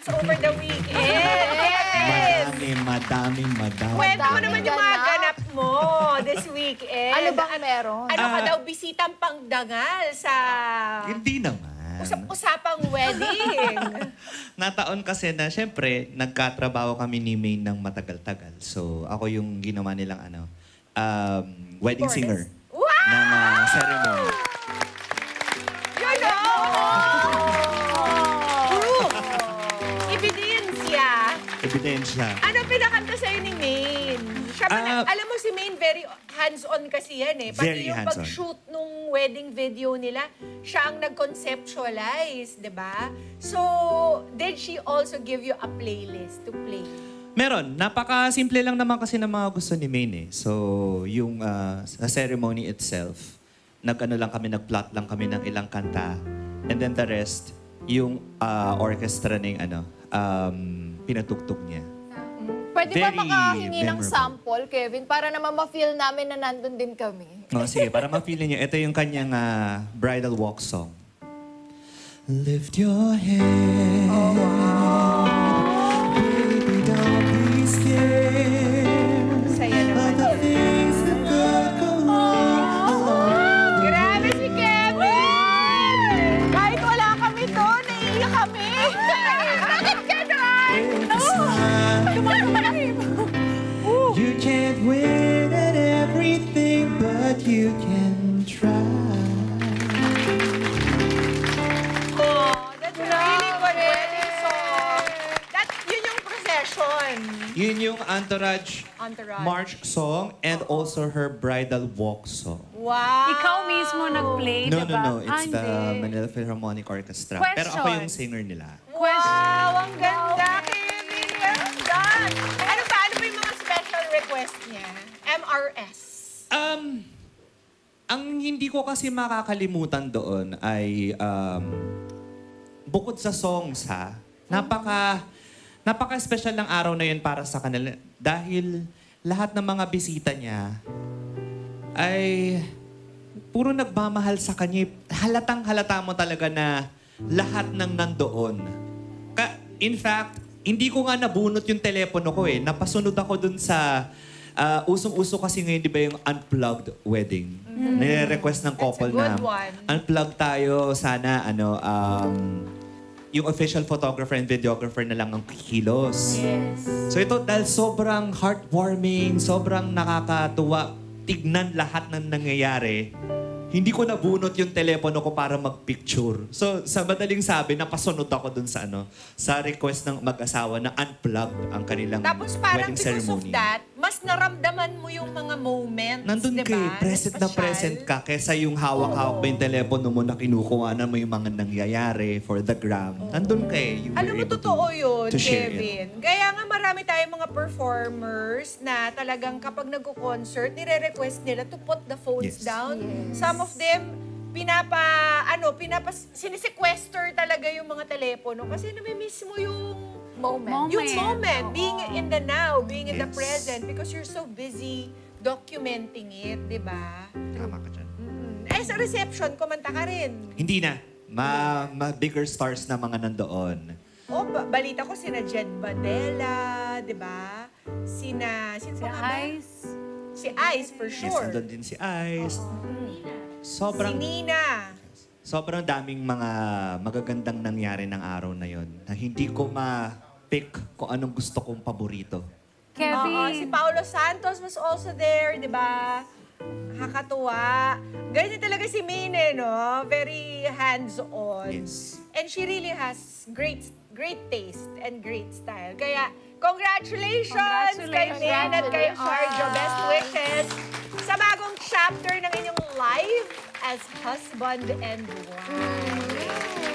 plans over the weekend? Madami. Kwento mo naman yung mga ganap mo this weekend. Ano bang meron? Ano ka daw, bisitang pangdangal sa Hindi naman. usapang wedding? Nataon kasi na, syempre, nagkatrabaho kami ni Maine ng matagal-tagal. So, ako yung ginawa nilang wedding singer Wow! ng ceremony. You know! Proof! Ebidensya! Ebidensya. Ano pinakanta sa'yo ni Maine? Siya ba alam mo si Maine, very hands-on kasi yan eh. Pati Very yung hands-on. pag-shoot nung wedding video nila, siya ang nag-conceptualize, di ba? So, did she also give you a playlist to play? Meron. Napaka-simple lang naman kasi ng mga gusto ni Maine eh. So, yung sa ceremony itself, nag-plot lang kami ng ilang kanta. And then the rest, yung orchestra ng pinatugtog niya. Pwede ba Very makahingi ng memorable. sample, Kevin? Para naman ma-feel namin na nandun din kami. Sige, para ma-feel niyo. Ito yung kanyang bridal walk song. Lift your head. Baby, don't be scared. Saya naman The yun. things that could go wrong. Grabe si Kevin! Kahit wala kami doon, naiiyak kami. Bakit ganon? You can't win at everything, but you can try. Oh, that's a really good wedding song. Yun yung procession. Yun yung Entourage Entourage. March song and also her bridal walk song. Wow! Ikaw mismo nag-play, No, diba? no, no. It's the Hindi. Manila Philharmonic Orchestra. Question. Pero ako yung singer nila. Wow! Ang ganda, Kevin! Well done! Ano ba yung mga special request niya? MRS. Ang hindi ko kasi makakalimutan doon ay bukod sa songs napaka-special ng araw na yun para sa kanila. Dahil lahat ng mga bisita niya ay puro nagmamahal sa kanya. Halatang-halata mo talaga na lahat ng nandoon. In fact, hindi ko nga nabunot yung telepono ko eh. Napasunod ako dun sa usong-uso kasi ngayon, di ba yung unplugged wedding? Nire-request ng couple That's a good na one. unplugged tayo. Sana, yung official photographer and videographer na lang ang kikilos. Yes. So ito, dahil sobrang heartwarming, sobrang nakakatuwa, tignan lahat ng nangyayari, hindi ko nabunot yung telepono ko para mag-picture. So, sa madaling sabi, napasunod ako dun sa sa request ng mag-asawa na unplugged ang kanilang Tapos parang wedding because of ceremony. that, mas naramdaman mo yung mga moments, Nandun diba? kay present na Special. present ka kesa yung hawak-hawak ba yung telepono mo na kinukuha na mo yung mga nangyayari for the gram. Nandun kay you Alam mo, were able totoo yun, to share it. Kevin. Kaya nga marami tayong mga performers na talagang kapag nagko-concert, nire-request nila to put the phones Yes. down. Yes. Some of them, sinisequester talaga yung mga telepono kasi namimiss mo yung Moment. yung moment, being in the now, being in the Yes. present because you're so busy documenting it, di ba? Tama ka dyan. Sa reception, kumanta ka rin. Hindi na. Bigger stars na mga nandoon. Balita ko sina Jed Badella, di ba? Sino Si pa nga ba? Ice. Si Ice, for Yes, sure. nandun din si Ice. Si Sobrang Nina. Sobrang daming mga magagandang nangyari ng araw na yon na hindi ko ma-pick kung anong gusto kong paborito. Kevin. Si Paulo Santos was also there, di ba? Nakakatuwa. Ganyan talaga si Mine, no? Very hands-on. Yes. And she really has great taste and great style. Kaya, congratulations kay Min at kay Arjo. Best wishes sa bagong chapter ng inyong life as husband and wife.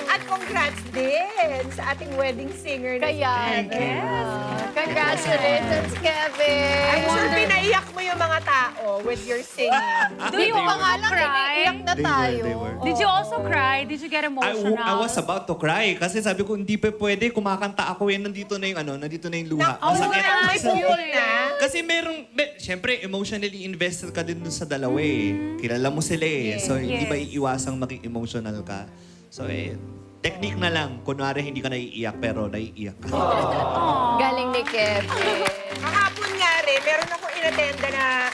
At congrats din sa ating wedding singer na Kaya, si Kevin. congratulations, Kevin. I'm sure pinaiyak mo yung mga tao with your singing. Do you pa nga lang, cry? iniiyak na tayo. They were. Did you also cry? Did you get emotional? I was about to cry kasi sabi ko hindi pa pwede kumakanta ako nandito na yung luha. Ang sakit. May pupul na. Kasi syempre emotionally invested ka din dun sa dalawa eh. Kilala mo sila eh. So hindi ba iiwasang maging emotional ka? So Technique na lang. Kunwari, hindi ka naiiyak, pero naiiyak ka. Galing ni Kevin. Kahapon nga rin, meron akong inattenda na